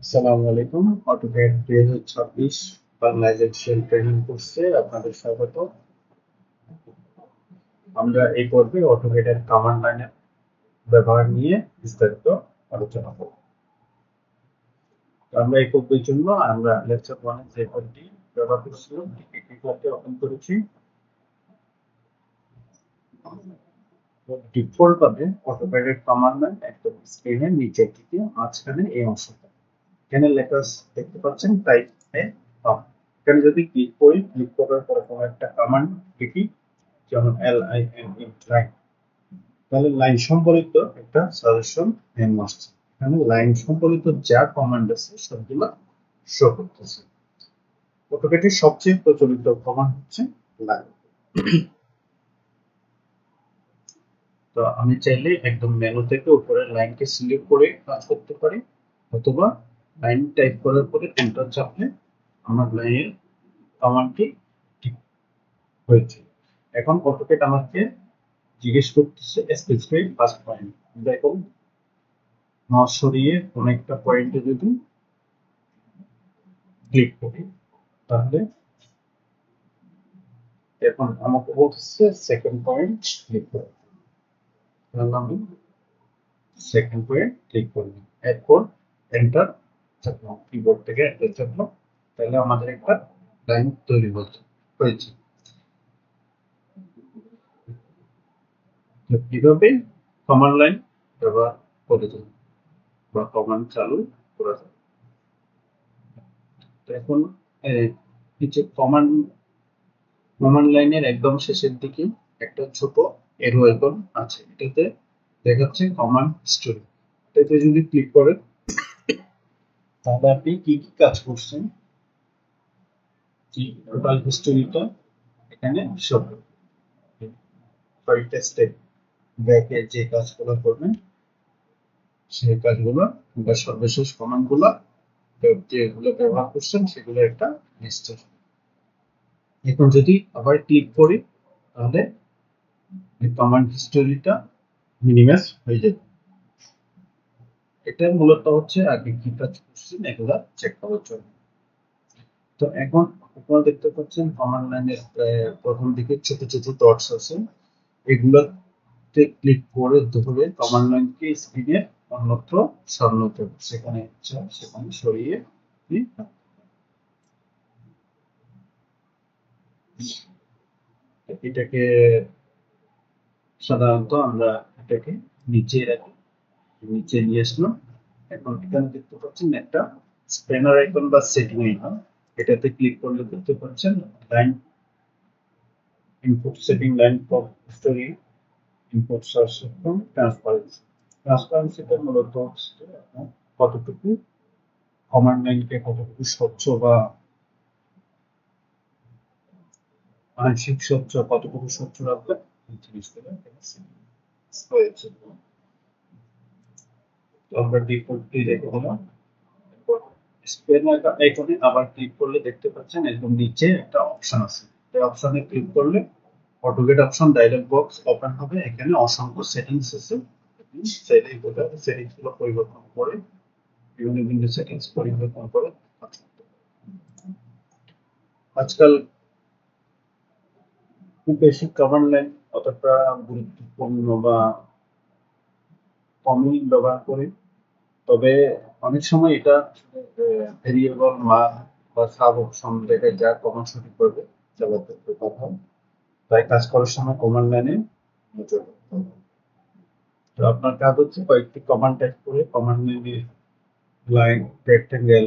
আসসালামু আলাইকুম। অটোক্যাড 2026 বাংলাদেশের ট্রেনিং কোর্সে আপনাদের স্বাগত। আমরা এই পর্বে অটোক্যাডের কমান্ড লাইনের ব্যবহার নিয়ে বিস্তারিত আলোচনা করব। আমরা এই পর্বের জন্য লেকচার 1 এর যে কোডটি ব্যবহার করেছিলাম এই কোডটি ওপেন করেছি। ডিফল্ট ভাবে অটোক্যাডের কমান্ড লাইন একদম স্ক্রিনের নিচের দিকে মাঝখানে এই অংশটা এখানে লেখা দেখতে পাচ্ছেন টাইপ এ কমান্ড। এখানে যদি ক্লিক করার পরে কোনো একটা কমান্ড লিখি যেমন LINE লাইন, তাহলে লাইন সম্বলিত একটা সাজেশন মেনু আসছে। এখানে লাইন সম্বলিত যা কমান্ড আছে সবগুলো শো করতেছে। অটোক্যাডের সবচেয়ে প্রচলিত কমান্ড হচ্ছে লাইন। তো আমি চাইলে একদম মেনু থেকে উপরে লাইনকে সিলেক্ট করে কাজ করতে পারি, অথবা লাইন টাইপ করার পরে এন্টার চাপলে আমার লাইনের কমান্ডটি ঠিক হয়েছে। এখন অটোক্যাড আমাকে জিজ্ঞেস করতেছে স্পেসিফাই ফার্স্ট পয়েন্ট। দেখুন মাউস সরিয়ে কোন একটা পয়েন্টে যদি ক্লিক করি তাহলে এখন আমাকে বলতেছে সেকেন্ড পয়েন্ট ক্লিক করতে। তাহলে আমি সেকেন্ড পয়েন্ট ক্লিক করলাম, এরপর এন্টার চাপলাম, কিবোর্ড থেকে এন্টার চাপলাম, তাহলে আমাদের একটা লাইন তৈরি হয়েছে। কিভাবে কমান্ড লাইন ব্যবহার করে দেব বা কমান্ড চালু করা যায়। তো এখন নিচে কমান্ড লাইনের একদম শেষের দিকে একটা ছোট এরো আইকন আছে, এটাতে দেখাচ্ছে কমান্ড হিস্টোরি। এটাতে যদি ক্লিক করেন তাহলে আপনি কি কি কাজ করছেন কি টোটাল হিস্টোরিটা এখানে শো করবে। কয়েকটা স্টেপ ব্যাকে যে কাজগুলো করবেন সেই কাজগুলো বা সর্বশেষ কমান্ডগুলো যেগুলো ব্যবহার করছেন সেগুলো একটা লিস্ট। এখন যদি আবার ক্লিক করি তাহলে কমান্ড হিস্টোরিটা মিনিমাইজ হয়ে যাবে। এটা মূলত হচ্ছে আগে কি কাজ করছেন এগুলা চেক করার জন্য। তো এখন আপনারা দেখতে পাচ্ছেন কমান্ড লাইনের প্রথম দিকে ছোট ছোট ডটস আছে, এগুলোতে ক্লিক করে ধরে কমান্ড লাইনকে স্ক্রিনে অন্যত্র সরাতে হবে। সেখানে ইচ্ছা সেখানে সরিয়ে এটাকে সাধারণত আমরা এটাকে নিচে রাখি, নিচে নিয়ে আসলাম। এখন এখানে দেখতে পাচ্ছেন একটা স্প্যানার আইকন বা সেটিং আইকন, এটাতে ক্লিক করলে দেখতে পাচ্ছেন line input setting, line for story, input source এবং ট্রান্সপারেন্সি। ট্রান্সপারেন্সিটা মূলত আপনার কতটুকু কমান্ড লাইনকে কতটুকু স্বচ্ছ বা আংশিক স্বচ্ছ, কতটুকু স্বচ্ছ রাখবে এই জিনিসগুলো হয়েছে। তো আমরা ডিফল্টলি রেখে দিলাম। স্প্যানার আইকনে আবার ক্লিক করলে দেখতে পাচ্ছেন একদম নিচে একটা অপশন আছে, এই অপশনে ক্লিক করলে AutoCAD option dialogue box open হবে। এখানে অসংখ্য সেটিংস আছে, চাইলে এগুলো সেটিংস গুলো পরিবর্তন করে বিভিন্ন বিভিন্ন সেটিংস পরিবর্তন করে কাজ করতে পারেন। আজকাল খুব বেশি কমান্ড লাইন অতটা গুরুত্বপূর্ণ বা কমই ব্যবহার করি, তবে অনেক সময় এটা ভেরিয়েবল মান বা সাব অপশন দেখে যা কমান্ড সঠিক করবে চালাতে কথা, তাই কাজ করার সময় কমান্ড লাইনে নজর রাখতে হবে। তো আপনার কাজ হচ্ছে কয়েকটি কমান্ড টাইপ করে কমান্ড লাইনে লাইন, রেক্টেঙ্গেল,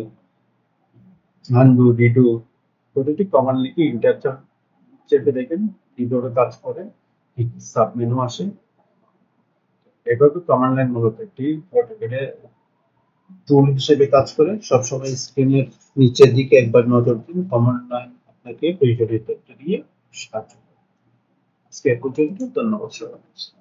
আনডু, রিডু প্রতিটি কমান্ড লিখে ইন্টার চেপে দেখেন কিভাবে কাজ করে, কি কি সাব মেনু আসে। এভাবে কমান্ড লাইন মূলত একটি অটোক্যাডে টুল হিসেবে কাজ করে। সবসময় স্ক্রিনের নিচের দিকে একবার নজর দিন, কমান্ড লাইন আপনাকে পরিচালিত দিয়ে সাহায্য করে। আজকে এ পর্যন্ত, ধন্যবাদ সবাইকে।